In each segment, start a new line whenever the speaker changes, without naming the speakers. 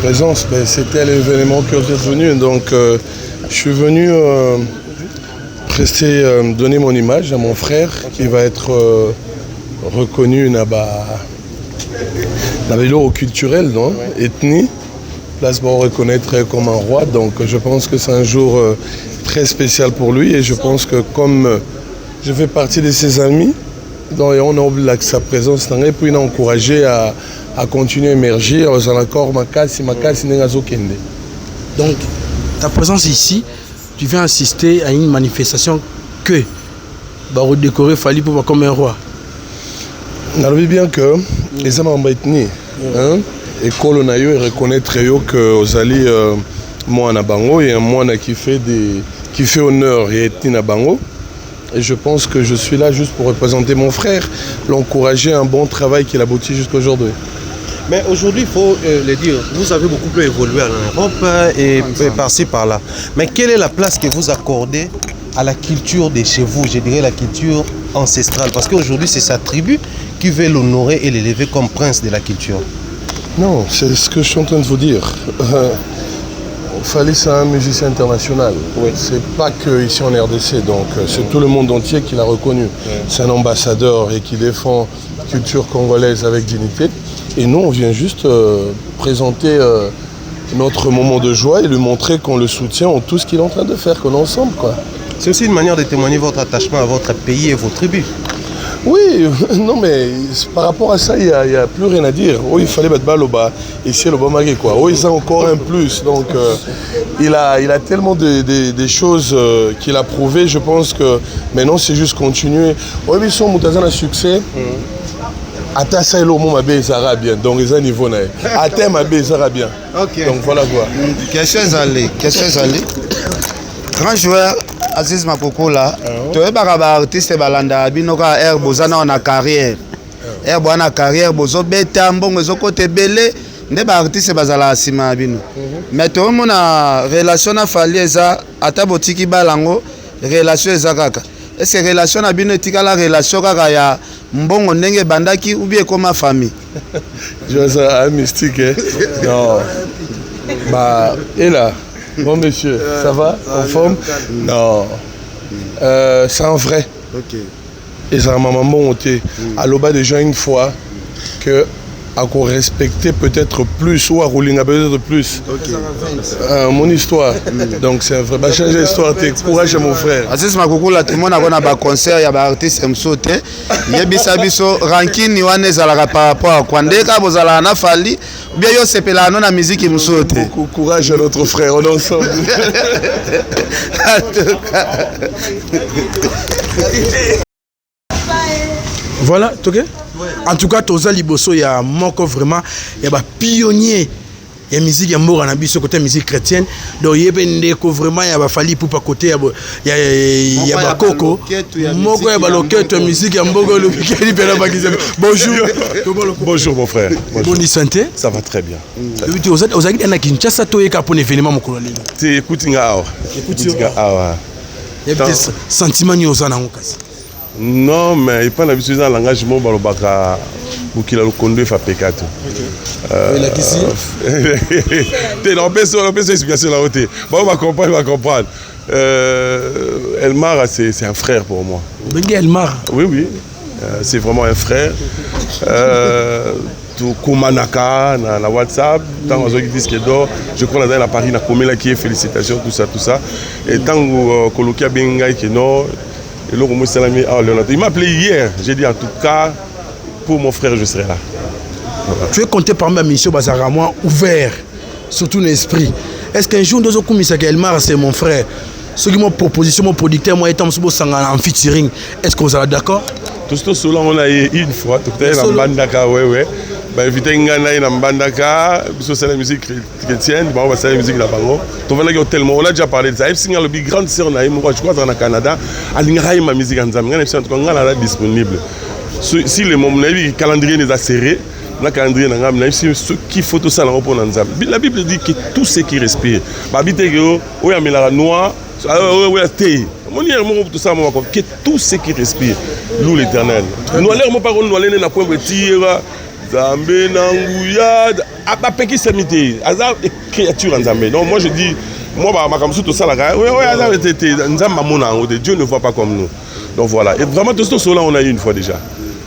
Présence, ben, c'était l'événement que vous êtes venu, donc je suis venu donner mon image à mon frère qui va être reconnu dans le culturel, non? Ethnie, place pour reconnaître comme un roi, donc je pense que c'est un jour très spécial pour lui et je pense que comme je fais partie de ses amis, donc on a oublié sa présence et puis il a encouragé à continuer à émerger aux accords Makasi Kende.
Donc, ta présence ici, tu viens assister à une manifestation que Baro décoré Fally Ipupa comme un roi.
On a vu bien que les hommes ethnie, et Kolonayo et reconnaître que aux alliés moi na bango et un moi qui fait honneur et ethnie na bango. Et je pense que je suis là juste pour représenter mon frère, l'encourager à un bon travail qu'il aboutit jusqu'à aujourd'hui.
Mais aujourd'hui, il faut le dire, vous avez beaucoup plus évolué en Europe et par-ci, par-là. Mais quelle est la place que vous accordez à la culture de chez vous, je dirais la culture ancestrale? Parce qu'aujourd'hui, c'est sa tribu qui veut l'honorer et l'élever comme prince de la culture.
Non, c'est ce que je suis en train de vous dire. Fally, c'est un musicien international. Oui. C'est pas que ici en RDC, donc c'est tout le monde entier qui l'a reconnu. Oui. C'est un ambassadeur et qui défend la culture congolaise avec dignité. Et nous, on vient juste présenter notre moment de joie et lui montrer qu'on le soutient en tout ce qu'il est en train de faire, qu'on est ensemble, quoi.
C'est aussi une manière de témoigner votre attachement à votre pays et vos tribus.
Oui, non mais par rapport à ça, il n'y a plus rien à dire. Oh, il fallait battre Baloba, ici le Bamagé, quoi. Oh, ils ont encore un plus. Donc, il a tellement de choses qu'il a prouvées. Je pense que maintenant, c'est juste continuer. Oh, ils sont moutazan à succès. Ata ça, le mot bien. Donc, ils ont un niveau. Ata ma bien.
Ok.
Donc, voilà quoi.
Question allée. Grand joueur. Aziz Makoko là, tu es un artiste balanda binoka air bozana na carrière. Air boana carrière bozo beta mbongo zo côté belé, nde ba artiste bazala sima bino. Mais to mona relation na Fally eza ata botiki balango relation eza kaka. Est-ce que relation na bino etika la relation kaka ya mbongo ndenge bandaki ou bien comme famille?
Je vois ça un mystique hein. Non. Bah et là. Bon monsieur, ça va? En forme? Non. C'est un vrai.
Ok.
Et ça m'a monté à l'oba déjà une fois que à qu'on respecter peut-être plus ou à rouler peut-être plus. Okay. Mon histoire. Donc c'est un vrai. Bah changer l'histoire, t'es courage mon frère.
Aziz Makoko là tout le monde a un concert, il y a des artistes m'sauté. Yebisa biso ranking ni wane zala par rapport à Kwandeka bozala na Fally. Bien yo sepela non la musique m'sauté.
Beaucoup courage à notre frère, on est ensemble.
Voilà, ok? En tout cas, Toza Liboso, il y a Moko vraiment, il y a un pionnier. Il y a la musique, il y a Mora Nabi, ce côté musique chrétienne. Donc, il y a vraiment, il y a Fally Ipupa côté, il y a Coco. Moko, il y a Loquette, la musique, il y a Moko, le bonjour.
Bonjour mon frère.
Bonne santé.
Ça va très bien.
Vous avez dit Kinshasa, tu as un événement.
Tu écoutes Ngao.
Il y a des sentiments qui sont
non, mais il n'y a pas l'habitude dans l'engagement pour qu'il ait le conduit à Pécato.
Il a qui ici?
On peut explication là-haut. On va comprendre. Elmar, c'est un frère pour moi.
Elmar?
Oui. C'est vraiment un frère. Tout Kumanaka, na WhatsApp, tant que je crois dans la Paris, na Komela qui est félicitations, tout ça. Et tant que Kolokia Bengai qui est non. Il m'a appelé hier, j'ai dit en tout cas, pour mon frère, je serai là.
Voilà. Tu es compté par ma mission Bazaramois ouvert, surtout l'esprit. Est-ce qu'un jour, nous avons dit que Elmar, c'est mon frère? Ce qui m'a proposition, mon producteur, moi, étant en featuring, est-ce que vous êtes d'accord?
Tout cela, on a eu une fois, tout à l'heure, en Bandaka, ouais. Bah, invité Ngana dans Bandaka, c'est la musique chrétienne, on va faire la musique là-bas. On a déjà parlé de ça. Le big grande sœur, je crois dans le Canada, elle a ma musique en Zambie, elle est disponible. Si le calendrier est serré, le calendrier est serré, ce qu'il faut tout ça, la Bible dit que tout ce qui respire, noir, que tout ce qui respire loue l'Éternel. Nous allons pas nous aller na point tira Zambé Nanguya apeki samité azar créature Nzambe. Donc moi je dis moi ma comme tout ça là azar Nzamba mona Dieu ne voit pas comme nous. Donc voilà, et vraiment tout cela on a eu une fois déjà.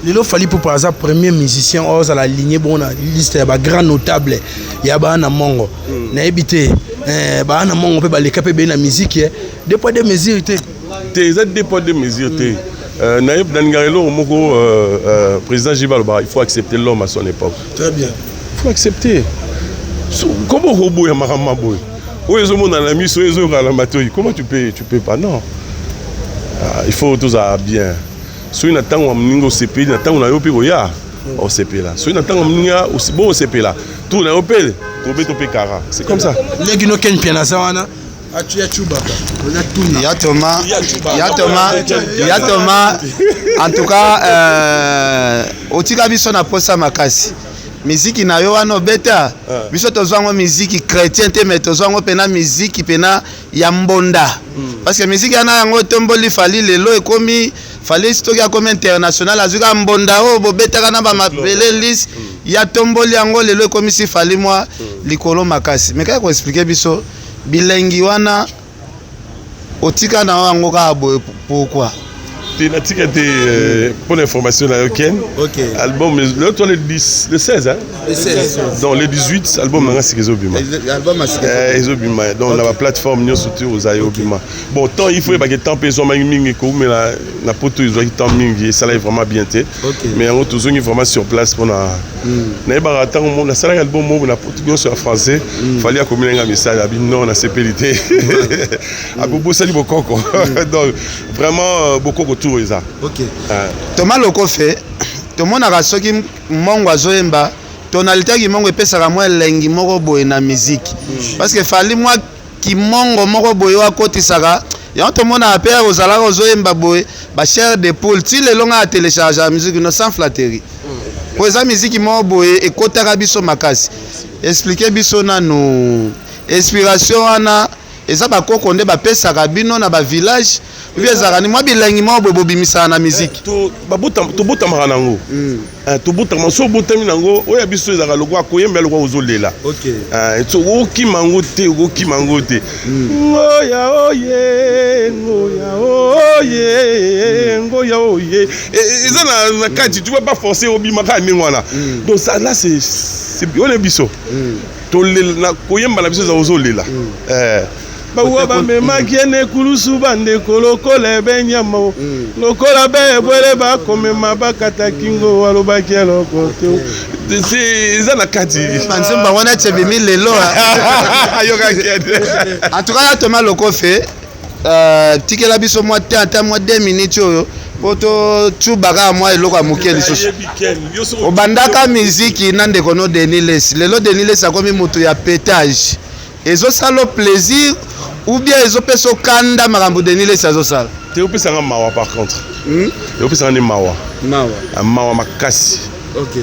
Lilo Fally Ipupa aza premier musicien oza la lignée bon na liste ya ba grand notable ya ba na mongo na ebité ba na mongo pe ba leka pe be na musique deux poids deux mesures
te za deux poids deux mesures te naïb dangarelo moko président Jibalba il faut accepter l'homme à son époque.
Très bien.
Il faut accepter. Comment robot ya marama boy oyezo mona na miso oyezo ka la matoi comment tu peux pas non. Il faut tout ça bien. Si on attend un CP, on attend un CP là. Au CP là. Si on attend un bon CP là. Tout on a opé, c'est comme ça.
Les gens qui ont bien ça, tu as Chubaka.
Il y a Thomas. En tout cas, au Tigabiso na posa makasi. Musique na yo wana beta. Biso tozwango musique chrétien te mais tozwango pena musique pena ya mbonda. Parce que musique yana yango tomboli Fally lelo ekomi Fally stock ya comme international azuka mbonda o bobeta kana ba mapele list ya tomboli yango lelo ekomi si Fally moi likolo makasi. Mais kaya ko expliquer biso bilengi wana otika na wango ka boye pourquoi?
Pour l'information
ok.
Album le 10 le 16 hein.
Le 16.
Donc le 18 album na Sikizobima.
Album
Ezobima donc la plateforme nyo surtout aux Ayobima. Bon tant il faut pas que tant personne mingi ko mais la poto ils ont tant mingi ça là vraiment bien té. Mais en tout cas vraiment sur place pour na ba tant on a ça album mo na portugais sur français fallait communiquer un message à non na CPLT. À bobo sali bokoko. Donc vraiment beaucoup ça.
Ok. Thomas Loko fait. Tout le monde a rasoki mongo azoyemba. Tonalité qui mongo epesaka moi lengi moko boye na musique. Parce que Fally moi qui mongo moko boye wa kotisaka. Ya tout le monde a appelé aux alaka ozoyemba boye ba chair de poule ti le longa a télécharger la musique no sans flatterie. Pour esa musique moko boye ekotaka biso makasi. Expliquer biso na no inspiration ana eza ba koko nde ba pesaka bino na ba village. Viezaka ni mwa bilengi mwa bobimisa na musique.
To buta maranango. To buta maso buta minango oya biso ezaka lokwa koyemba lokwa ozolela.
OK.
To oki mango te. Ngoya oye. Eza na kati tu vas pas forcer obima ka ningwana. Donc ça là c'est on est biso. To na koyemba na biso za ozolela. Bawa ba mema kiene kulusu bande kolokola benyamo lokola be bwele ba komema bakata kingo waloba kieloko c'est ça la kati
manzemba wana tebimi lelo
ayoka kiede
en tout cas Thomas Loko fait tikela biso moi tata moi 2 minutes oyo poto tubaka moi eloko amukeli soso obandaka musique nande kono Deniles lelo Deniles akomi moto ya pétage ezo salo plaisir ou bien ils ont fait ce kanda marambo Deniles ça sala.
Tu es plus un mawa par contre. Tu es plus un mawa. Mawa makasi.
OK.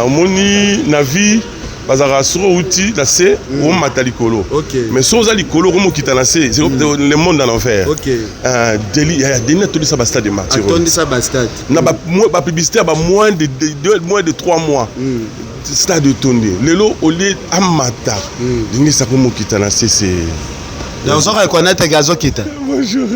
Omoni na vie bazara suro outil na se ou matalikolo. Mais soza likolo comme kita na se c'est le monde dans l'enfer.
OK.
Deli Deni tout ça bastade de martyr.
Attendi ça bastade.
Na ba publicité ba moins de 3 mois. Stade de tourner. Lelo olé amata. Deni ça comme kita na se c'est
donc on reconnaît gazo kita.
Bonjour.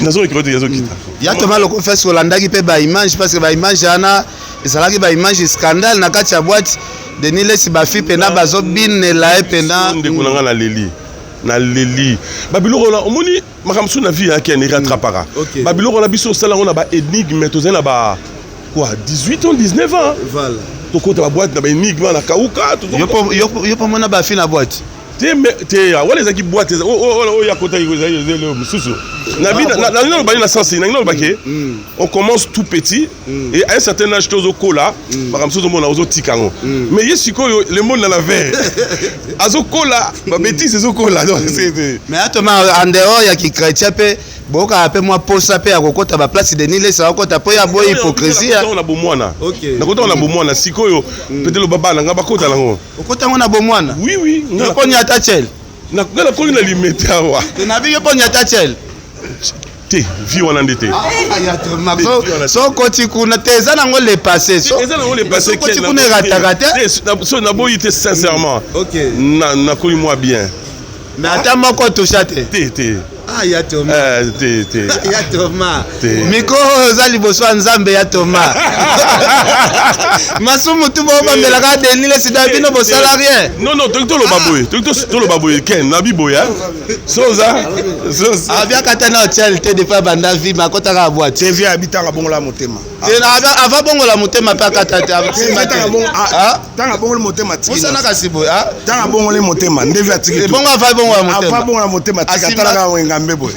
Nazo reconnaît gazo kita.
Ya Thomas Loko fait sur landaki pe ba image parce que ba image ana ezalaki ba image scandale na kati ya boîte Deniles ba fi pena bazo binela pena
ndekolanga na leli babiloko la omoni makamsu na vie yake ni rattrapara babiloko la biso sala on a ba énigme to zela ba quoi 18 ans 19 ans
voilà
to kota ba boîte na ba énigme na kauka to
yo po mona ba fi na boîte
te wala ezaki boîte ya kota le mususu na bi na bali na sens na baki on commence tout petit et à un certain âge tozo kola par exemple sozo mona ozo tikango mais yesiko le monde na la veille azo kola ba bêtise ezo kola donc c'est
mais atoma en dehors ya ki chrétien pe boka ape moi posa pe akokota ba place Deniles ça akota po ya boy hypocrisie
na bomwana na kota na bomwana sikoyo peut-être le baba na ngaba kota lango
okota ngona bomwana
oui
ngako nya tachel
na ngala ko na limite awa
na bi yo ponya tachel
te vie wana nde te
sokoti kuna te eza nango le passé sokoti kuna erataka te
so naboyi te sincèrement nakoli mwa bien
mais ata moko tosha te
te
ya Toma
te
ya Toma miko oza liboso ya Nzambe ya Toma masumu tu bobambelaka denile sida bino bosala rien
non toloba boye ken na biboya soza
abiaka na hotel te defa banda vie makotaka abwa te
vie abitaka bongola motema
ava bongola motema pe akata te
tanga bongola motema tiki
osana kasi boye
tanga bongola motema ndevi atiki
bongo ava
bongola motema tika talaka wenga mbebo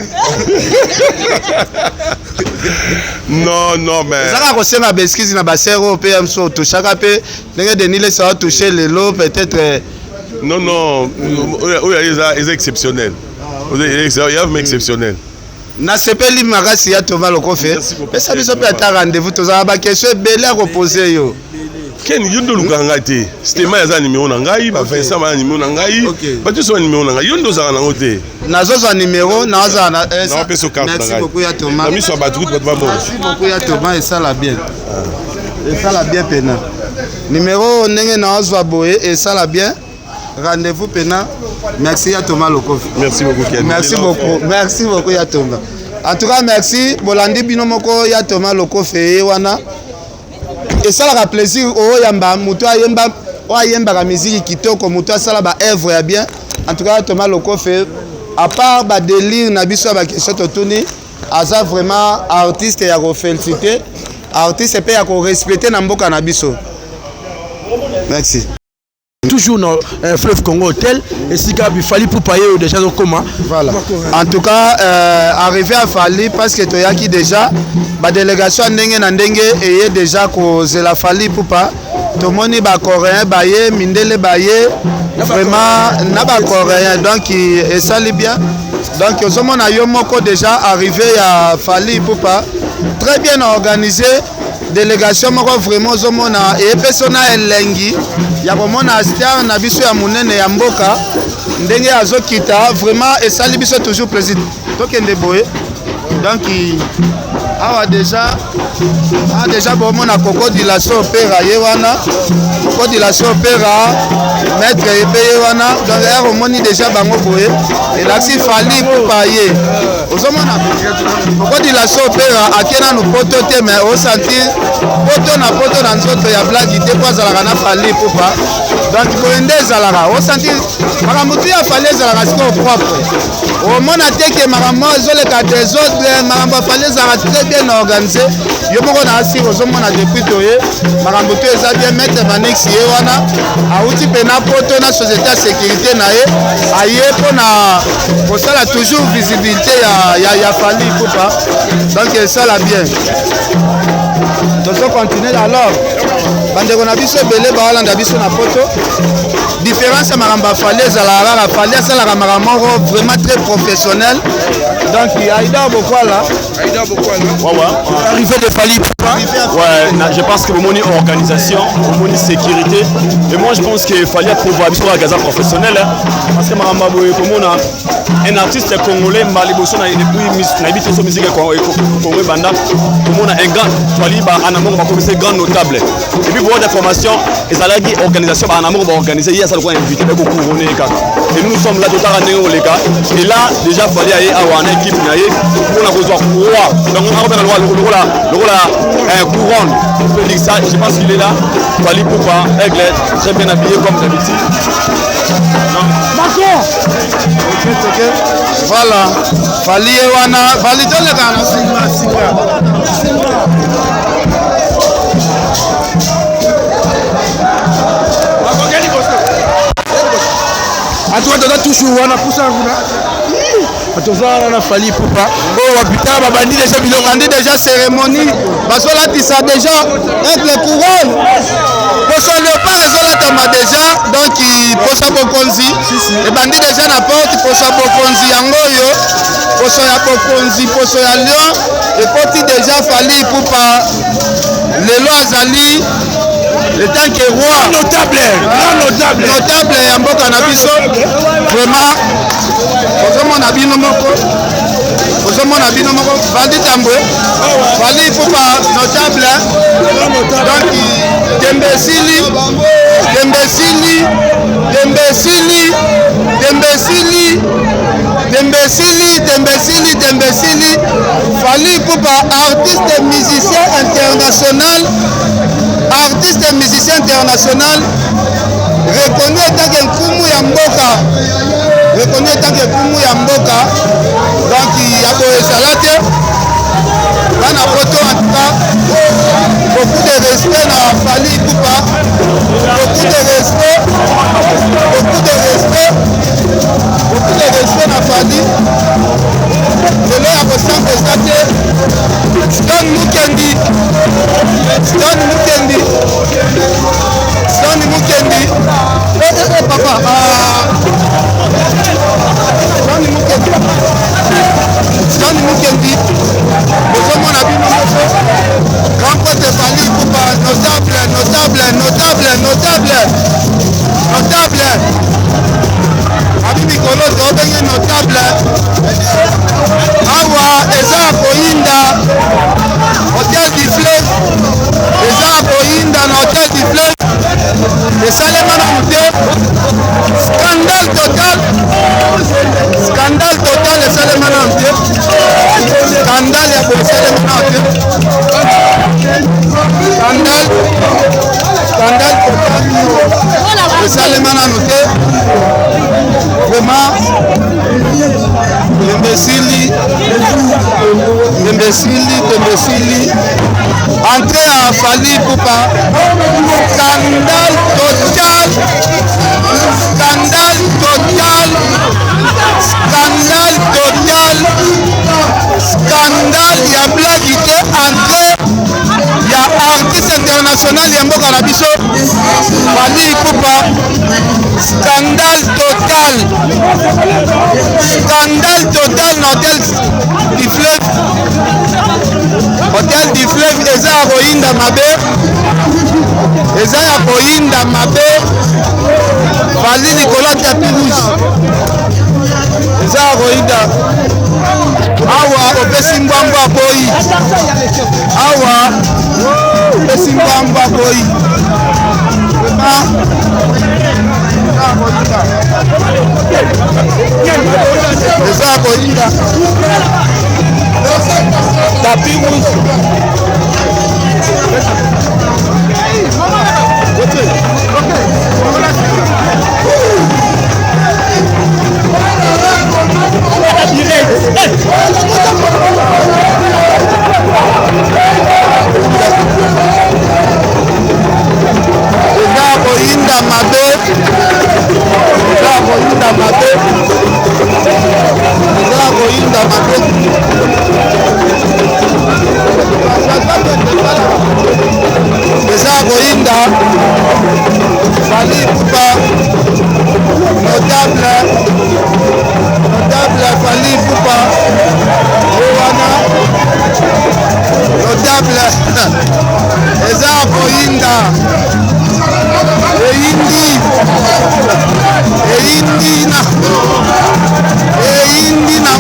non mais
ezaka kosenga beskizi na basero pe mso toshaka pe ndenge denile ça va toucher lelo peut-être
non oyo exceptionnel exceptionnel
nasepeli makasi ya Toma Lokofe pesa biso mpe ata rendez-vous tozala bakestion ebele ya kopose yo
ken yo ndo olukaka ngai te stema yaza nimero na ngai bavincent baya nimero na ngai bato so ba nimero na ngai yo ndo ozalaka nango te
nazozwa nimero naozala
naopesa carte na ngai na miso ya bato kuti bato babongo
merci beaucoup ya Toma esala bien pena nimero ndenge naozwa boye esala bien rendez-vous pena merci ya Toma Lokofe merci beaucoup ya Toma en tout cas merci bolandi bino moko ya Toma Lokofe wana esalaka plaisir oyamba moto ayembaka miziki kitoko moto asala ba œuvre ya bien en tout cas Toma Lokofe à part ba délire na biso ba question totuni aza vraiment artiste ya ko féliciter artiste pe ya ko respecter na mboka na biso merci
toujours dans Fleuve Congo Hotel et si il fallait pour payer déjà au comment
voilà en tout cas arrivé à Fali parce que toyaki déjà ba délégation ndenge na ndenge et déjà cause la Fali pour pas tout moni ba coréen ba ye mindele ba ye vraiment na ba coréen donc et ça li bien donc au moment na yo moko déjà arrivé à Fali pour pas très bien organisé délégation moko vraiment zomona et persona elengi ya komona star na biso ya munene ya mboka ndenge azokita vraiment esali biso toujours plaisir tokende boye donc awa déjà bomona Koko Dilaso opéra ye wana Koko Dilaso opéra maître epeye wana donc er omoni déjà bango boye elaksi Fali pupa ye ozomona Koko Dilaso opéra akena no poto te mais o sentir poto na nzoto ya blague te kwa zalaka na Fali pupa donc boende ezalaka o sentir makambo tu ya Fali ezalaka siko propre omona te ke makambo ezoleka désordre makambo ya Fali ezalaka très bien organisé yo moko na asir ozomona depuis toye makambo to eza bien maître Manix ye wana auti pe na poto na société ya sécurité na ye aye mpona kosala toujours visibilité ya Fali pupa donc esala bien tozo continuer alors bandeko na biso ebele baolanda biso na poto différence ya makambo ya Fali ezalaka kaka Fali asalaka makambo moko vraiment très professionnel donc Aïda Bokwala
arrivé de Fali
ouais, je pense que le moni organisation, le moni sécurité et moi je pense qu'il fallait pouvoir être un gazan professionnel parce que un artiste congolais maliboso na habite sur musique congolais banda on a un grand Fali ba anamon va commencer grand notable et puis pour des formations et ça la organisation ba anamon va organiser hier ça le invité pour couronner et nous sommes là tout à l'heure les gars et là déjà Fali a une équipe pour la recevoir roi donc on va faire le couronne on peut dire ça je pense qu'il est là Fali Poupa Aigle très bien habillé comme d'habitude
voilà Fali wana Fali toleka na
atoka toujours wana poussa kuna atozala na Fali Poupa oh wapita babandi déjà biloko
andi déjà cérémonie bazolatisa déjà avec les couronnes poso léopard ezolatama déjà donc posa bokonzi ebandi déjà na porte posa bokonzi yango oyo poso ya bokonzi poso ya lion ekoti déjà Fali Poupa lelo azali le tant que roi notable ya mboka na biso vraiment ozomona bino moko bozomona bino moko Valdi Tambwe Fally Ipupa notable donc Dembesili Fally Ipupa artiste et musicien international reconnu en tant que Nkumu ya mboka donc ya boezala te bana poto en tout cas beaucoup de respect na Fally Ipupa beaucoup de respect na Fally lelo ya kosambesa te Stone Mukendi papa Stone Mukendi bozomona bino moko grand pote Fally Ipupa notable abi mikolo tobenge notable awa eza koyinda Hotel du Fleuve eza koyinda na Hotel du Fleuve esalema na mute scandale total esalema na mute scandale ya boesalema na mute scandale total esalema na mute vraiment Dembesili entrée à Fally Ipupa scandale ya blague te entrée ya artiste international ya mboka na biso Fally Ipupa scandale total na Hotel du Fleuve eza ya koyinda mabe Fally likolo tapis rouge eza ya koyinda awa opesi mbwambwa boyi eza ya koyinda tapis rouge Fally Ipupa notable Fally Ipupa wana notable eza koyinda eyindi na koyinda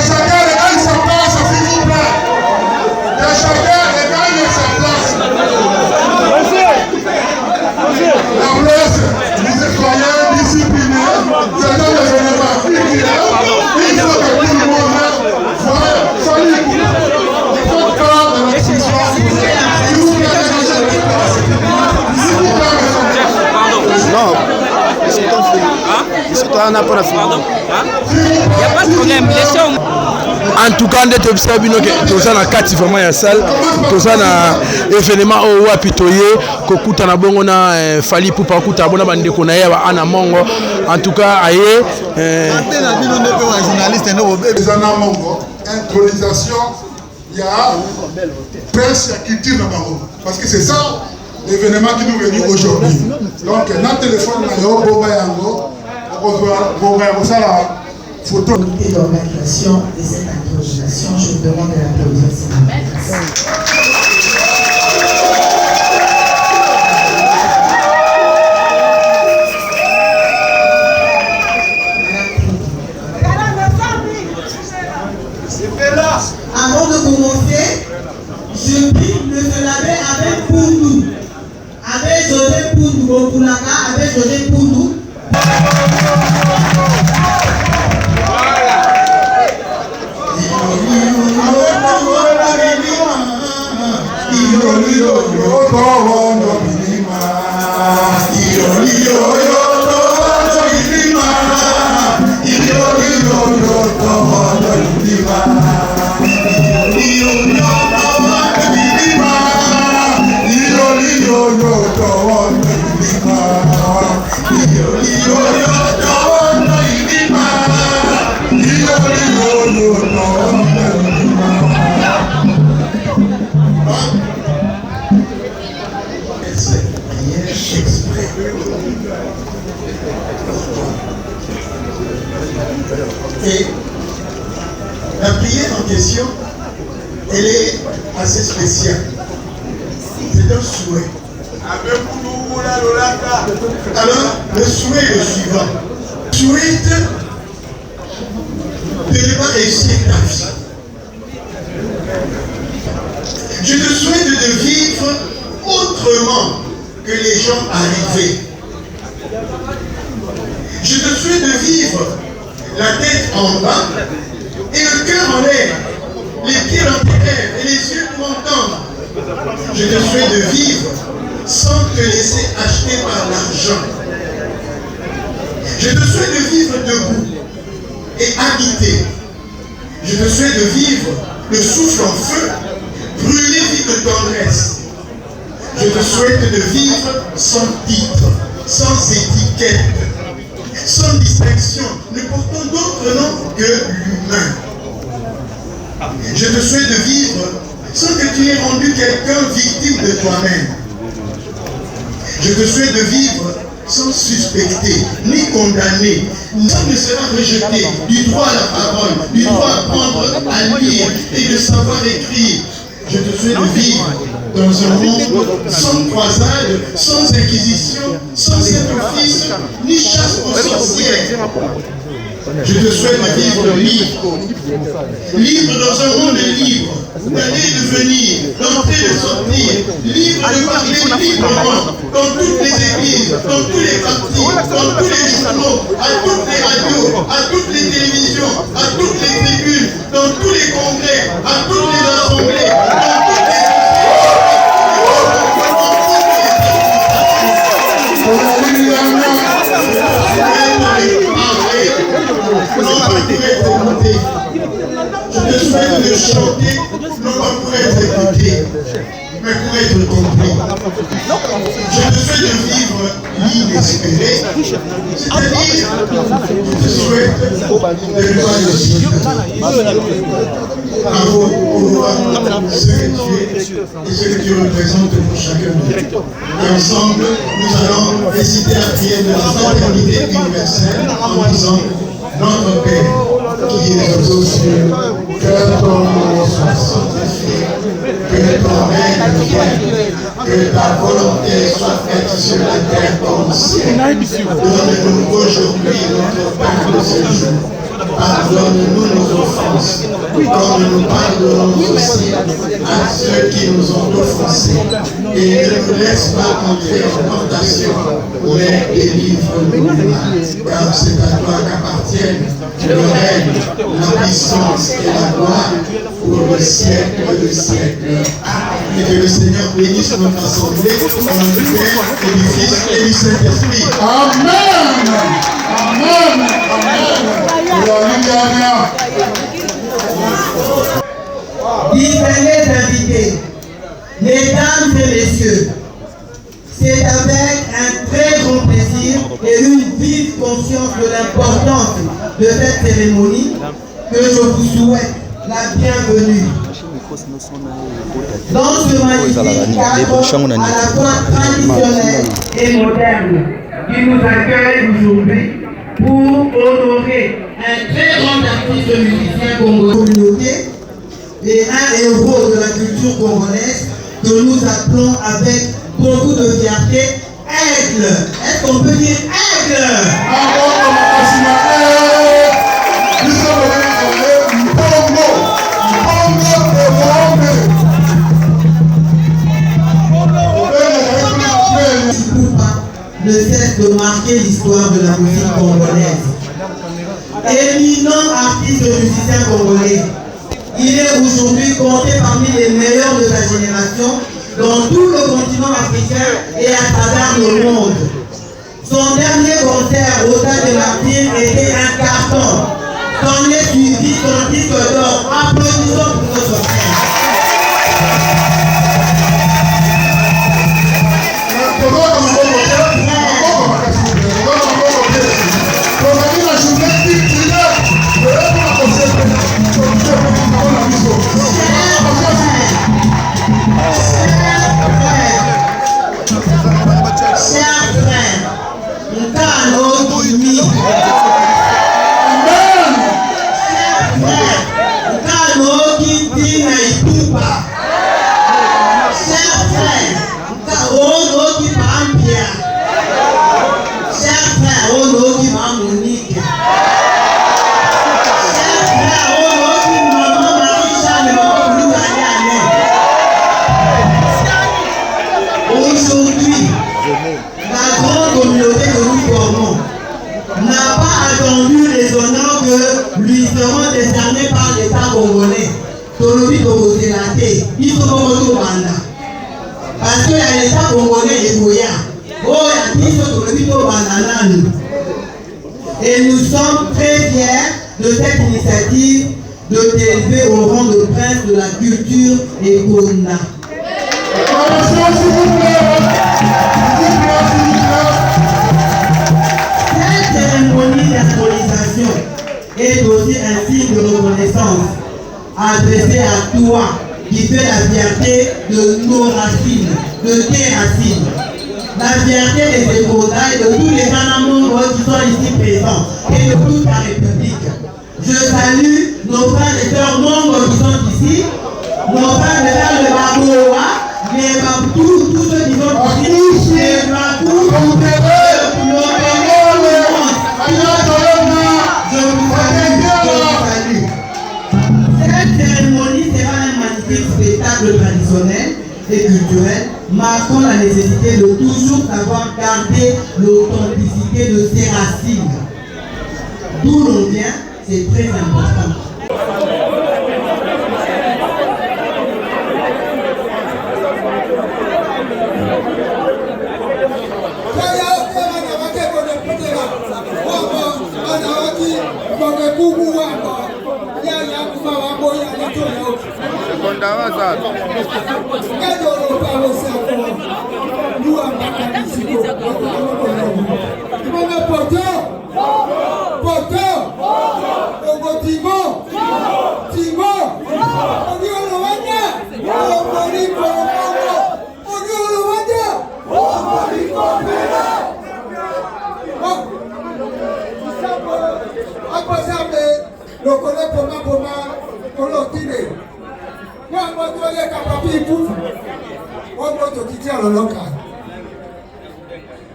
chacun regagne sa place, s'il vous plaît. Que chacun regagne sa place. La place, les citoyens disciplinés, c'est un événement culturel. Il faut que tout le monde voit. Salut. Il faut que l'exposition. S'il vous plaît, dégagez les places. S'il vous plaît,
Non. Est-ce que tu as un apport à faire?
Il n'y a pas de problème, laissez-moi.
En tout cas, ndete bisa bino ke toza na kati vraiment ya salle, toza na événement au wapi toye kokuta na bongo na Fally Ipupa kokuta bona bandeko na ya ana mongo. En tout cas, aye
antenne bino ndeko wa journaliste no bezana mongo intronisation ya presse ya culture na bango parce que c'est ça l'événement qui nous réunit aujourd'hui. Donc notre téléphone na yo bomba yango bomba ya kosala photo
et l'organisation de cette intronisation, je vous demande de l'applaudir s'il vous plaît. Avant de commencer, je prie de se laver avec Poundou. Avec José Poundou, Bokulaka, avec José Poundou. Et la prière en question, elle est assez spéciale. C'est un souhait. Alors, le souhait est le suivant. Souhaite de ne pas réussir ta vie. Je te souhaite de vivre autrement que les gens arrivés. Je te souhaite de vivre la tête en bas et le cœur en l'air, les pieds dans tes rêves et les yeux pour entendre. Je te souhaite de vivre sans te laisser acheter par l'argent. Je te souhaite de vivre debout et habiter. Je te souhaite de vivre le souffle en feu, brûler vite de tendresse. Je te souhaite de vivre sans titre, sans étiquette, sans distinction, ne portant d'autre nom que l'humain. Je te souhaite de vivre sans que tu aies rendu quelqu'un victime de toi-même. Je te souhaite de vivre sans suspecter, ni condamner, sans ne sera rejeté du droit à la parole, du droit à apprendre à lire et de savoir écrire. Je te souhaite de vivre dans un monde sans croisade, sans inquisition, sans sacrifice, ni chasse aux sorcières. Je te souhaite de vivre libre. Libre dans un monde libre, d'aller et de venir, d'entrer et de sortir, libre de parler librement dans toutes les églises, dans tous les partis, dans tous les journaux, à toutes les radios, à toutes les télévisions, à toutes les tribunes, dans tous les congrès, à toutes les assemblées, dans toutes les... Je te souhaite de chanter, non pas pour être écouté, mais pour être compris. Je te souhaite de vivre l'inespéré, c'est-à-dire, je te souhaite de ne pas réussir. Bravo au roi, ce que tu es et ce que tu représentes pour chacun de nous. Et ensemble, nous allons réciter la prière de la fraternité universelle en disant notre Père, qui est aux cieux, que ton nom soit sanctifié, que ton règne vienne, que ta volonté soit faite sur la terre comme au ciel. Donne-nous aujourd'hui notre pain de ce jour. Pardonne-nous nos offenses, comme nous pardonnons aussi à ceux qui nous ont offensés. Et ne nous laisse pas entrer en tentation, mais délivre-nous du mal. Car c'est à toi qu'appartiennent le règne, la puissance et la gloire pour le siècle des siècles. Et que le Seigneur bénisse notre assemblée au nom du Père et du Fils et du Saint-Esprit.
Amen. Amen.
Distingués invités, mesdames et messieurs, c'est avec un très grand plaisir et une vive conscience de l'importance de cette cérémonie que je vous souhaite la bienvenue. Dans ce magnifique cadre à la fois traditionnel et moderne qui nous accueille aujourd'hui pour honorer un très grand artiste musicien congolais et un héros de la culture congolaise que nous appelons avec beaucoup de fierté Aigle. Est-ce qu'on peut dire Aigle? Ne cesse de marquer l'histoire de la musique congolaise. Éminent artiste musicien congolais, il est aujourd'hui compté parmi les meilleurs de sa génération dans tout le continent africain et à travers le monde. Son dernier concert au Stade des Martyrs était un carton. S'en est suivi son disque d'or. Applaudissons pour notre frère. Parce que l'État congolais est bouillant. Et nous sommes très fiers de cette initiative de t'élever au rang de prince de la culture et Gonda. Cette cérémonie d'improvisation est aussi un signe de reconnaissance adressé à toi qui fait la fierté de nos racines, de tes racines. La fierté des Écodas et de tous les Anamongos qui sont ici présents et de toute la République. Je salue nos frères et sœurs Mongos qui sont ici, nos frères et sœurs de Baboa, les Babtou, tous ceux qui sont ici, les Babtou, nos Cette cérémonie sera un magnifique spectacle traditionnel et culturel, marquant la nécessité de toujours savoir garder l'authenticité de ses racines. D'où l'on vient, c'est très important.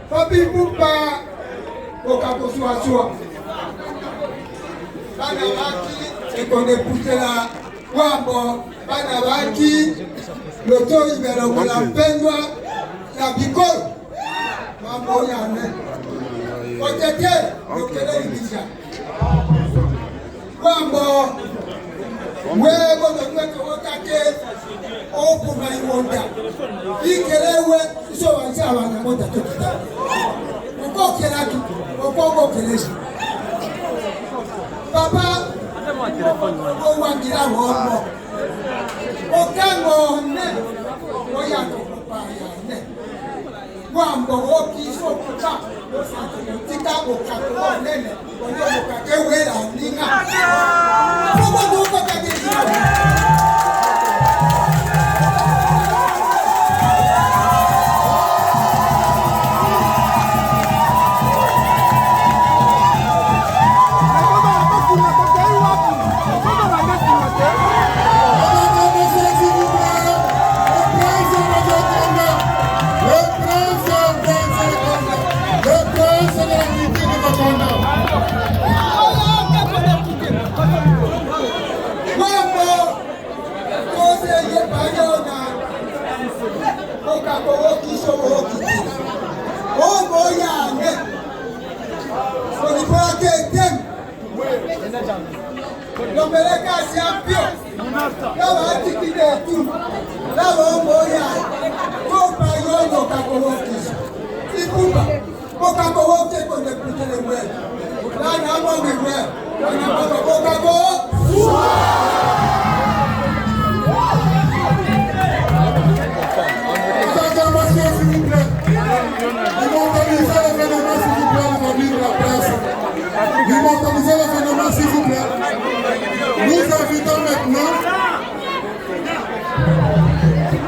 Papi Poupa, Okakosuasua. Banabaki, c'est qu'on est poussé là. Wambo, Banabaki, le taux il va le la peine, la bicole. Wambo Yane. Otete, le Kélé Ibisha. Wambo, Webo, le Nweke Otake, Opuma Iwonda. Ikelewe, so wansi awana monda tokita. Oko kelaki, oko keleshi. Papa, o wangira womo. Okango ne, oyako kupaya ne. Wambo okiso kuta, tika okako nene, okake wela ninga. Omo duko kakiri.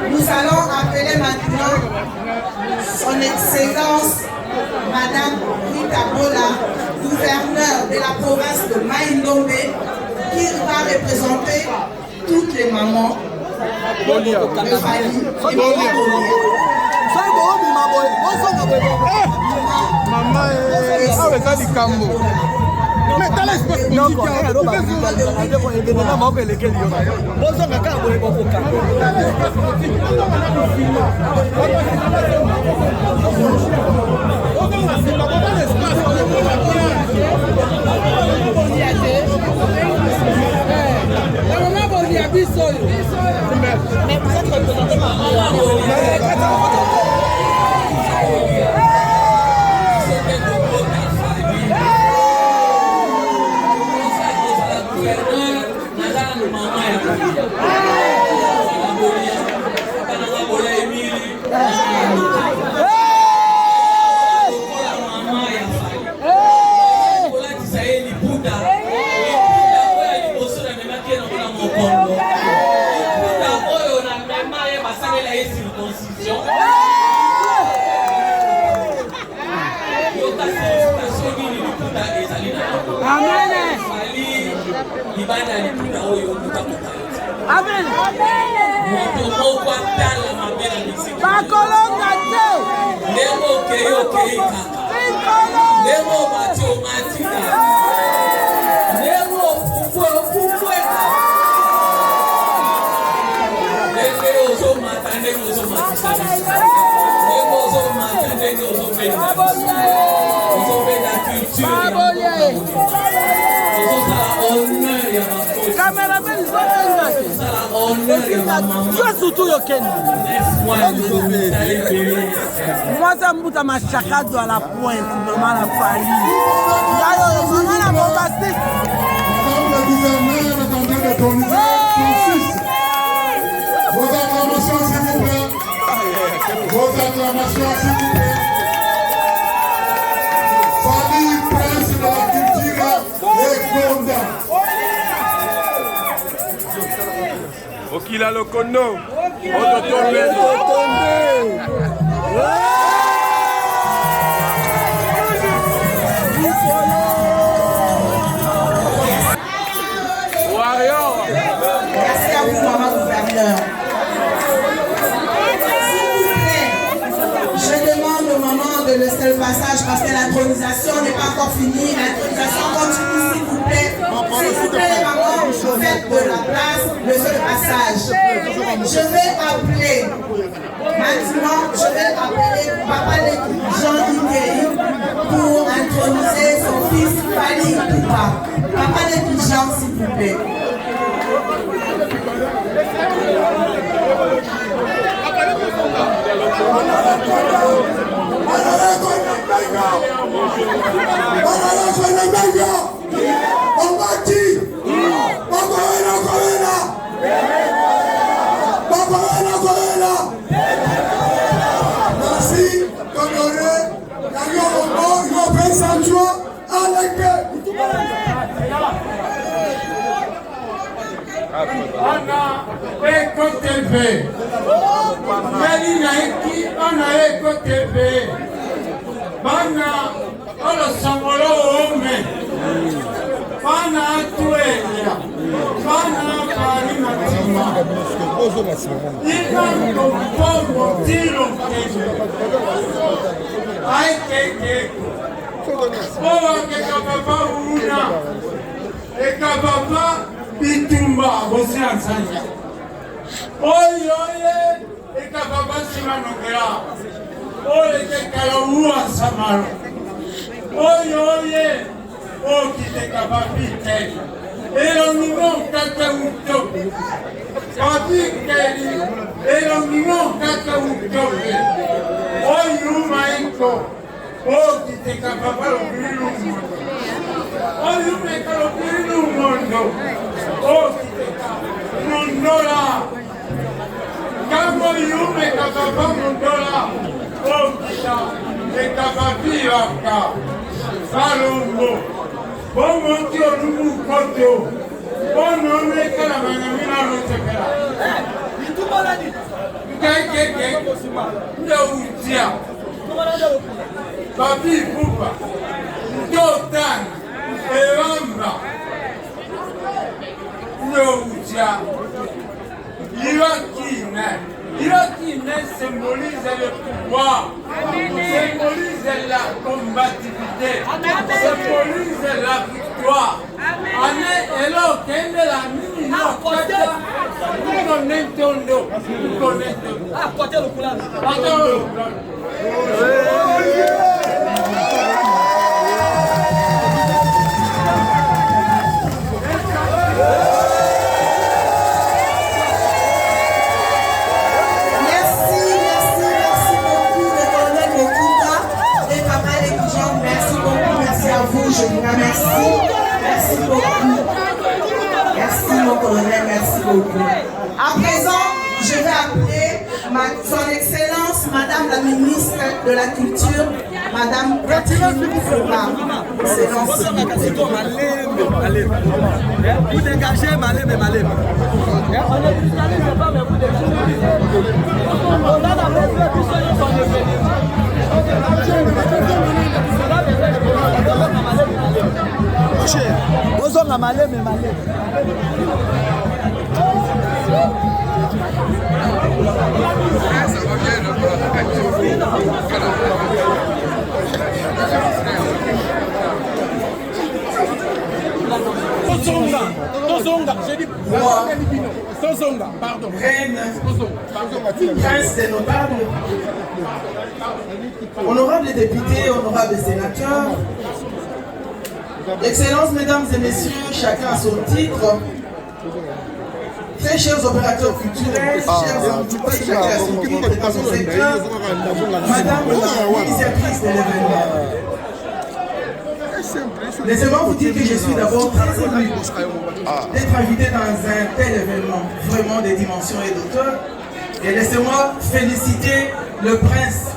Nous allons appeler maintenant son Excellence Madame Rita Bola, gouverneure de la province de Maïndombe, qui va représenter toutes les mamans de Fali et
mais t'as l'espace politique mais vous êtes représenté par Amen. Moi, ça me bouge à ma chacade à la pointe, maman la Fali. Maman la bombastique.
Madame la gouverneure est en train de prononcer son fils. Vos acclamations, s'il vous plaît. Vos acclamations, s'il vous plaît. Fali, prince de la culture et Gonda.
Okila Lokono.
Merci à vous, maman gouverneur. le seul passage. Je vais appeler, maintenant, je vais appeler Papa Jean Ikei pour introniser son fils Fali Poupa. Papa Jean, s'il vous plaît.
Merci, honoré,
Ana Eko TV. Meli na iki ana Eko TV. Bana ala samolo ome. Bana atuelia. Bana kari matima. Ika kompongo tiro kenge. Ai keke. Owa ke kapapa una. E kapapa bitumba bosi ansanya. Oye oye e kapapa simanokera. Oye ke kalaua samaro. Oye oye o kite kapapite. Ero ningon kaka utope. Papi keri ero ningon kaka utope. Oye umaiko o kite kapapa lo bilu. Oye umeka lo bilu mondo. O kite kapapa mondola. Kamo yume kapapa mondola. O kita e kapapi waka. Salombo. Bomo tio numu koto. Bono umeka la manamina rotepera. Itumaladi. Keke. Nde utia. Papi pupa. Dotan. Eramba. Nde utia. Irakine symbolise le pouvoir, symbolise la combativité, symbolise la victoire. Ane elo kende la mini no kata, nous n'entendons, nous connaissons. Ah, côté le couleur.
Je vous remercie. Merci beaucoup. Merci mon colonel, merci beaucoup. À présent, je vais appeler son Excellence, Madame la ministre de la Culture, Madame Catherine Fouba. Excellence.
Vous dégagez, Malem. On est spécialiste, pas mais vous dégagez. On a la Bozonga malem. Tozonga, j'ai dit Tozonga, pardon.
Reine, prince des notables, honorables députés, honorables sénateurs, Excellences, mesdames et messieurs, chacun à son titre, très chers opérateurs culturels, chers invités, chacun à son titre et dans son secteur, madame l'initiatrice de l'événement. Laissez-moi vous dire que je suis d'abord très ému d'être invité dans un tel événement, vraiment des dimensions et d'auteur. Et laissez-moi féliciter le prince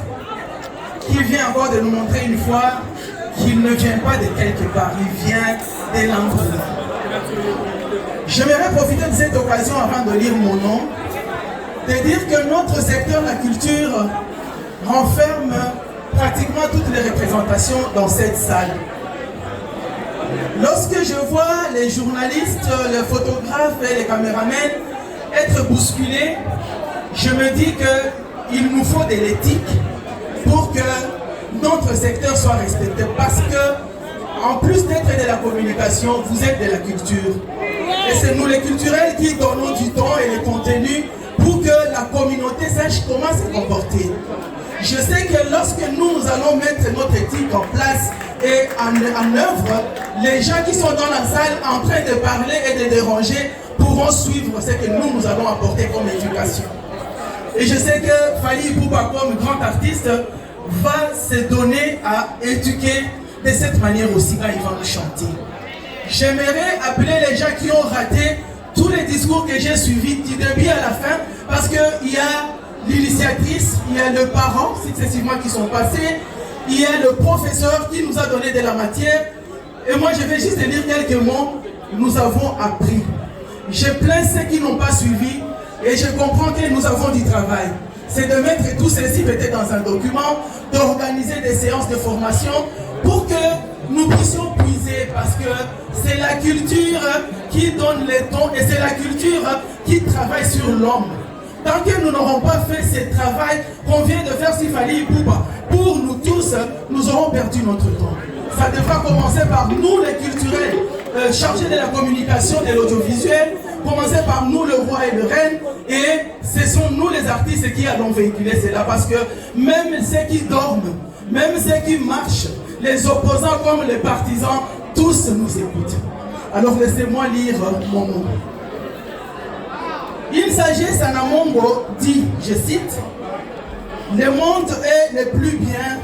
qui vient encore de nous montrer une fois qu'il ne vient pas de quelque part, il vient de l'endroit. J'aimerais profiter de cette occasion avant de lire mon nom, de dire que notre secteur, la culture, renferme pratiquement toutes les représentations dans cette salle. Lorsque je vois les journalistes, les photographes et les caméramens être bousculés, je me dis qu'il nous faut de l'éthique pour que notre secteur soit respecté. Parce que, en plus d'être de la communication, vous êtes de la culture. Et c'est nous les culturels qui donnons du temps et les contenus pour que la communauté sache comment se comporter. Je sais que lorsque nous allons mettre notre éthique en place et en œuvre, les gens qui sont dans la salle en train de parler et de déranger pourront suivre ce que nous allons apporter comme éducation. Et je sais que Fally Ipupa, comme grand artiste, va se donner à éduquer de cette manière aussi quand il va nous chanter. J'aimerais appeler les gens qui ont raté tous les discours que j'ai suivis du début à la fin, parce qu'il y a l'initiatrice, il y a le parent successivement qui sont passés, il y a le professeur qui nous a donné de la matière, et moi je vais juste lire quelques mots. Nous avons appris. Je plains ceux qui n'ont pas suivi, et je comprends que nous avons du travail. C'est de mettre tout ceci peut-être dans un document, d'organiser des séances de formation pour que nous puissions puiser, parce que c'est la culture qui donne les tons et c'est la culture qui travaille sur l'homme. Tant que nous n'aurons pas fait ce travail qu'on vient de faire sur Fally Ipupa, pour nous tous, nous aurons perdu notre temps. Ça devra commencer par nous les culturels, chargés de la communication, de l'audiovisuel, commencer par nous le roi et le reine, et ce sont nous les artistes qui allons véhiculer cela, parce que même ceux qui dorment, même ceux qui marchent, les opposants comme les partisans, tous nous écoutent. Alors laissez-moi lire mon mot. Une sagesse en Amongo dit, je cite, « Le monde est le plus bien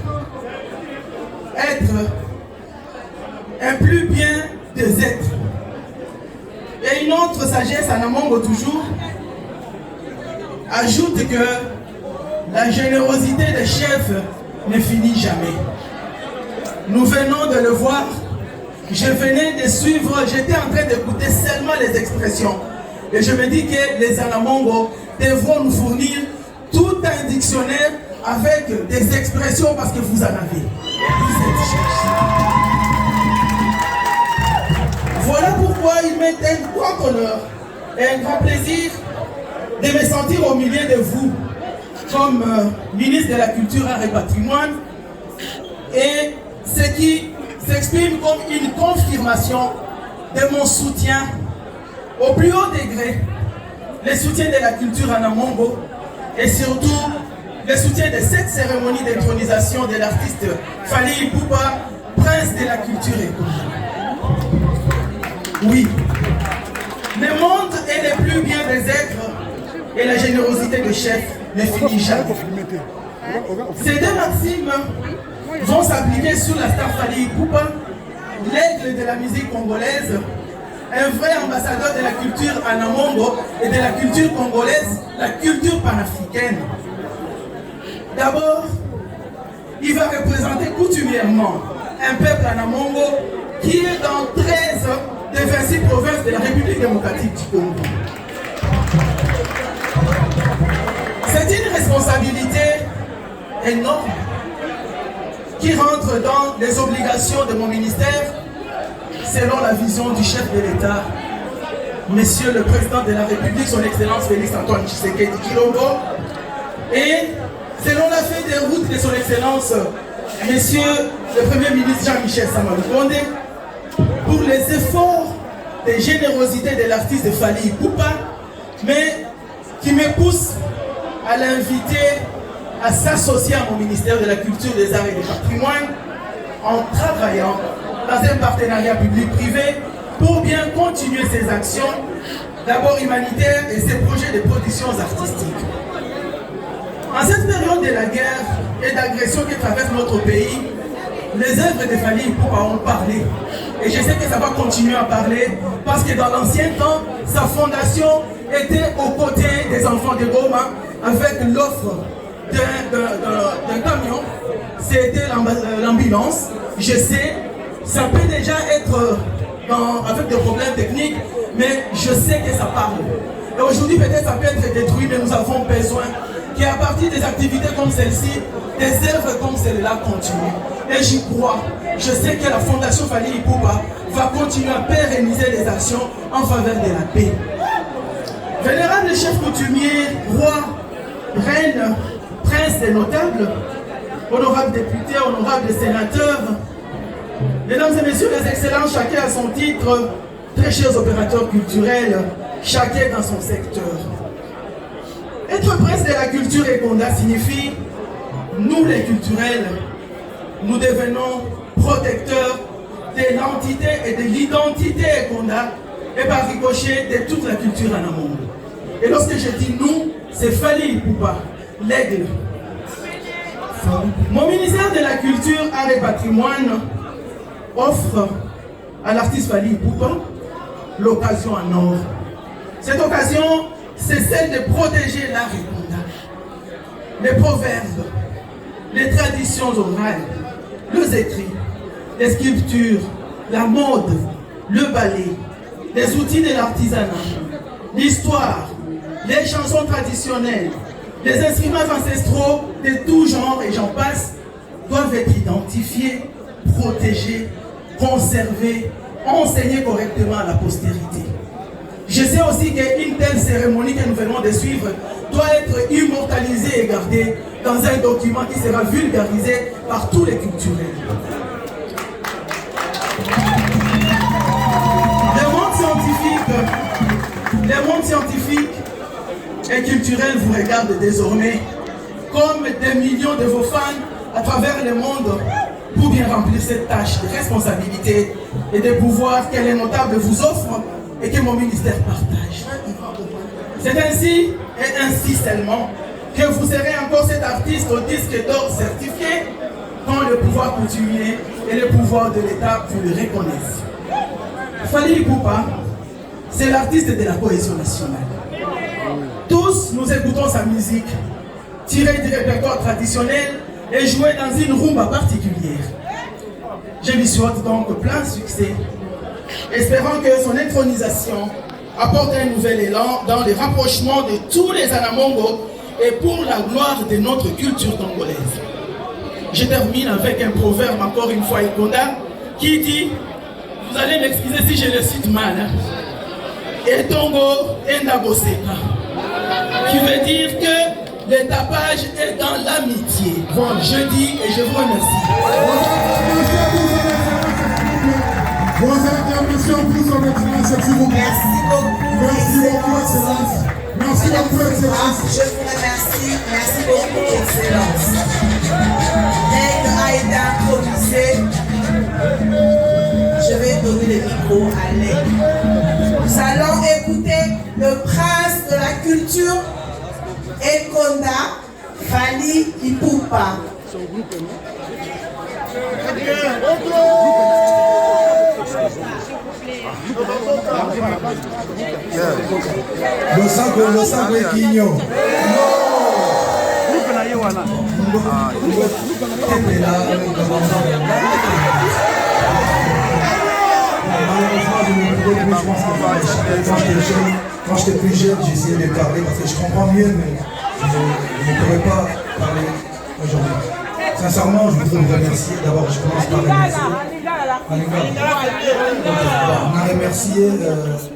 être, un plus bien des êtres. » Et une autre sagesse en Amongo toujours ajoute que la générosité des chefs ne finit jamais. Nous venons de le voir, je venais de suivre, j'étais en train d'écouter seulement les expressions. Et je me dis que les Anamongo devront nous fournir tout un dictionnaire avec des expressions parce que vous en avez. Vous êtes cherchés. Voilà pourquoi il m'est un grand honneur et un grand plaisir de me sentir au milieu de vous comme ministre de la Culture, Art et Patrimoine, et ce qui s'exprime comme une confirmation de mon soutien au plus haut degré, le soutien de la culture en Amongo et surtout le soutien de cette cérémonie d'intronisation de l'artiste Fally Ipupa, prince de la culture économique. Oui, le monde est le plus bien des êtres et la générosité des chefs ne finit jamais. Ces deux maximes vont s'appliquer sur la star Fally Ipupa, l'aigle de la musique congolaise, un vrai ambassadeur de la culture en Amongo et de la culture congolaise, la culture panafricaine. D'abord, il va représenter coutumièrement un peuple en Amongo qui est dans 13 des 26 provinces de la République démocratique du Congo. C'est une responsabilité énorme qui rentre dans les obligations de mon ministère selon la vision du chef de l'État, Monsieur le Président de la République, son Excellence Félix Antoine Tshisekedi Tshilombo, et selon la feuille de route de son Excellence Monsieur le Premier ministre Jean-Michel Sama-Lukonde, pour les efforts de générosité de l'artiste Fally Ipupa, mais qui me pousse à l'inviter à s'associer à mon ministère de la Culture, des Arts et du Patrimoine en travaillant dans un partenariat public-privé pour bien continuer ses actions, d'abord humanitaires et ses projets de production artistiques. En cette période de la guerre et d'agression qui traverse notre pays, les œuvres de Fally Ipupa ont parlé. Et je sais que ça va continuer à parler parce que dans l'ancien temps, sa fondation était aux côtés des enfants de Goma avec l'offre d'un camion. C'était l'ambulance. Je sais, ça peut déjà être avec des problèmes techniques, mais je sais que ça parle. Et aujourd'hui, peut-être ça peut être détruit, mais nous avons besoin qu'à partir des activités comme celle-ci, des œuvres comme celle-là continuent. Et j'y crois. Je sais que la Fondation Fally Ipupa va continuer à pérenniser les actions en faveur de la paix. Vénérable chef coutumier, roi, reine, prince et notables, honorables députés, honorables sénateurs, mesdames et messieurs les excellences, chacun à son titre, très chers opérateurs culturels, chacun dans son secteur. Être prince de la culture Ekonda signifie, nous les culturels, nous devenons protecteurs de l'entité et de l'identité Ekonda et par ricochet de toute la culture en amont. Et lorsque je dis nous, c'est Fally Ipupa, l'aigle. Mon ministère de la Culture, Art et Patrimoine offre à l'artiste Fally Ipupa l'occasion en or. Cette occasion, c'est celle de protéger l'art Ekonda, les proverbes, les traditions orales, les écrits, les sculptures, la mode, le ballet, les outils de l'artisanat, l'histoire, les chansons traditionnelles, les instruments ancestraux de tout genre et j'en passe doivent être identifiés, protégés, conservés, enseignés correctement à la postérité. Je sais aussi qu'une telle cérémonie que nous venons de suivre doit être immortalisée et gardée dans un document qui sera vulgarisé par tous les culturels. Le monde scientifique et culturel vous regarde désormais comme des millions de vos fans à travers le monde pour bien remplir cette tâche de responsabilité et de pouvoir que les notables vous offrent et que mon ministère partage. C'est ainsi et ainsi seulement que vous serez encore cet artiste au disque d'or certifié quand le pouvoir coutumier et le pouvoir de l'État vous le reconnaissent. Fally Ipupa, c'est l'artiste de la cohésion nationale. Tous nous écoutons sa musique, tirée du répertoire traditionnel et jouée dans une rumba particulière. Je lui souhaite donc plein succès, espérant que son intronisation apporte un nouvel élan dans le rapprochement de tous les Anamongo et pour la gloire de notre culture congolaise. Je termine avec un proverbe encore une fois Ekonda qui dit, vous allez m'excuser si je le cite mal, Etongo Endaboseka, qui veut dire que le tapage est dans l'amitié. Bon, je dis et je vous remercie.
Vos interventions pour son excellence, s'il vous plaît.
Merci beaucoup.
Merci beaucoup, excellence. Merci beaucoup, excellence.
Je vous remercie. Merci beaucoup, excellence. L'aide a été improvisée. Je vais donner le micro à l'aide. Nous allons écouter le prince de la culture Ekonda, Fally Ipupa.
Lo sago ekinyo. Quand j'étais plus jeune, j'essayais de parler parce que je comprends mieux, mais je ne pourrais pas parler aujourd'hui. Sincèrement, je voudrais vous remercier. D'abord, je commence par remercier. On a remercié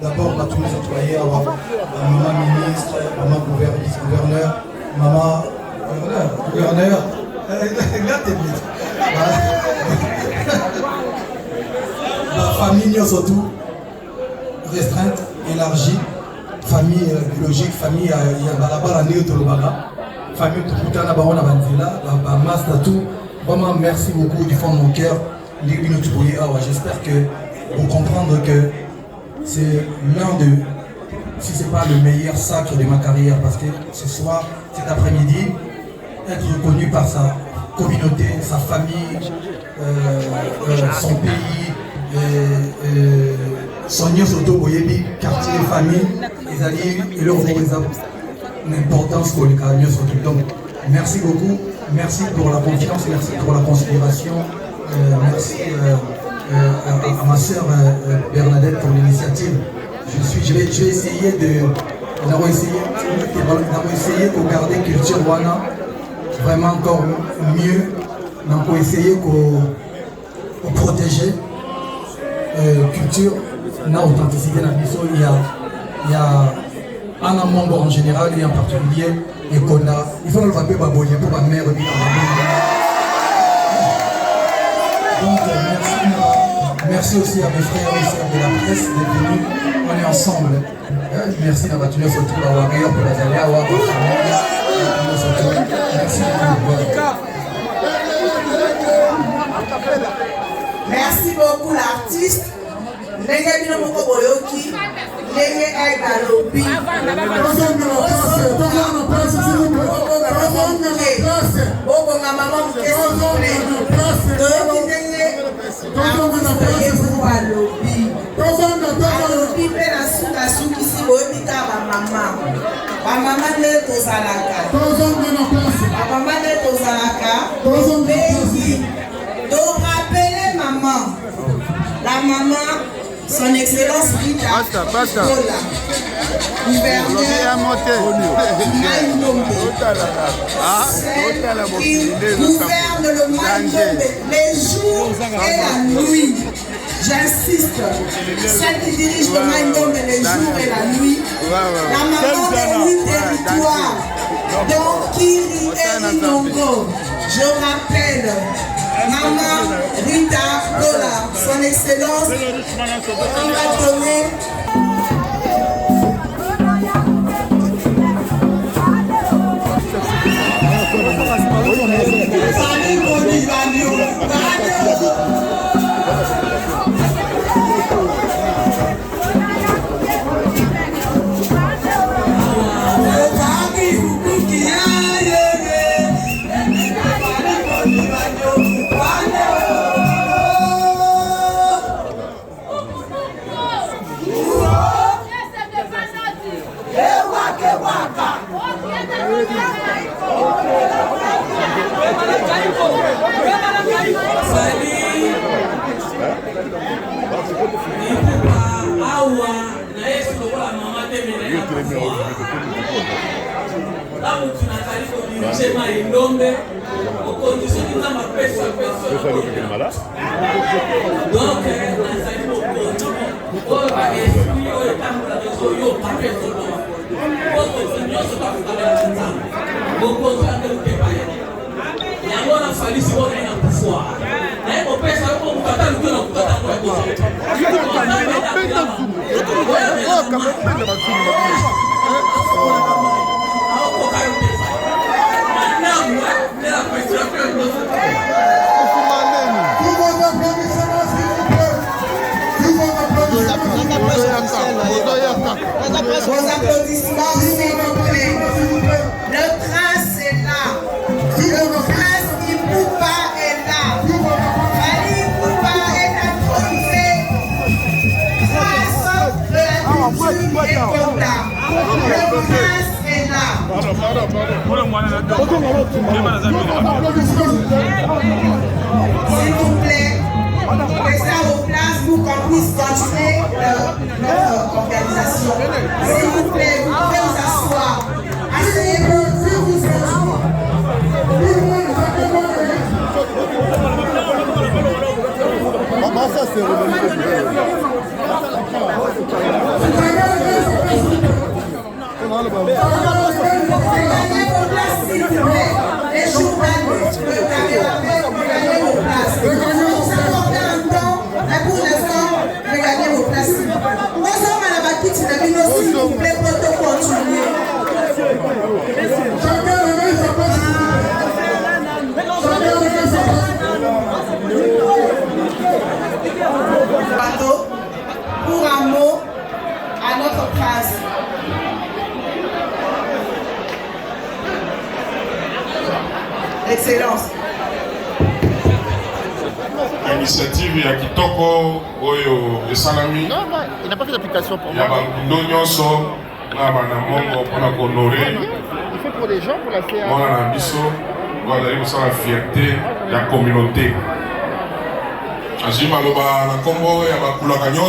d'abord tous les employés, à maman ministre, maman vice-gouverneur, maman gouverneur. La famille surtout restreinte, élargie, famille biologique, famille là-bas, famille Tukutana Barona Banzela, Master tout. Vraiment, merci beaucoup du fond de mon cœur. J'espère que vous comprendre que c'est l'un de, si ce n'est pas le meilleur sacre de ma carrière, parce que ce soir, cet après-midi, être reconnu par sa communauté, sa famille, son pays, son Nyosoto Boyebi, quartier, famille, les alliés, et leur l'importance pour les carabiniers. Donc, merci beaucoup, merci pour la confiance, merci pour la considération, merci à ma soeur Bernadette pour l'initiative. Je vais essayer de garder culture Wana vraiment encore mieux, donc essayer de protéger culture, na authenticité dans l'histoire. Il y a un Amongo en général et en particulier Ekonda. Il faut le papier pour ma mère. Donc merci. Merci aussi à mes frères et sœurs de la presse d'être venus. On est ensemble. Merci à Mathieu Soto, à Warrior, pour la Zalia, à Warrior. Merci beaucoup.
Merci beaucoup l'artiste. Ndenge bino moko boyoki, ndenge aida lobi. Boko mama mukesi mule. Toyoki ndenge akoyebuwa lobi. Alobi pe na suka sukisi boyebi ka bamama. Bamama nde tozalaka. Bamama nde tozalaka. Tobengi. Rappelez maman. La maman, son excellence Rita Gola, gouverneur Maïnombe, qui gouverne le Maïnombe les jours et la nuit. J'insiste, celle qui dirige le Maïnombe les jours et la nuit, la maman des 8 territoires, donc Kiri et Nongo. Je rappelle Maman Rita Gola, son excellence, qui va donner vos applaudissements, s'il vous plaît. Le prince est là. Le prince Ipoupa est là. Ali Ipoupa est intronisé prince de la culture et Konda. Le prince est là. S'il vous plaît, restez à vos places pour qu'on puisse continuer notre organisation. S'il vous plaît, vous pouvez vous asseoir. Asseyez-vous, je vous asseoir.
Maman, ça c'est
Regardez vos places, s'il vous plaît. Les journalistes, regardez vos places. Vous accordez un temps, mais pour l'instant, regardez vos places. S'il vous plaît, pour continuer. Pour un mot à notre prince. Excellence.
Initiative ya kitoko oyo esalami.
Non, il n'a pas fait d'application pour moi.
Ya bakundo nyonso na bana mongo pona honorer.
Il fait pour les gens, pour la CA.
Mona na biso bazali kosala fierté ya communauté. Azima loba na kombo ya bakulaka nyonso.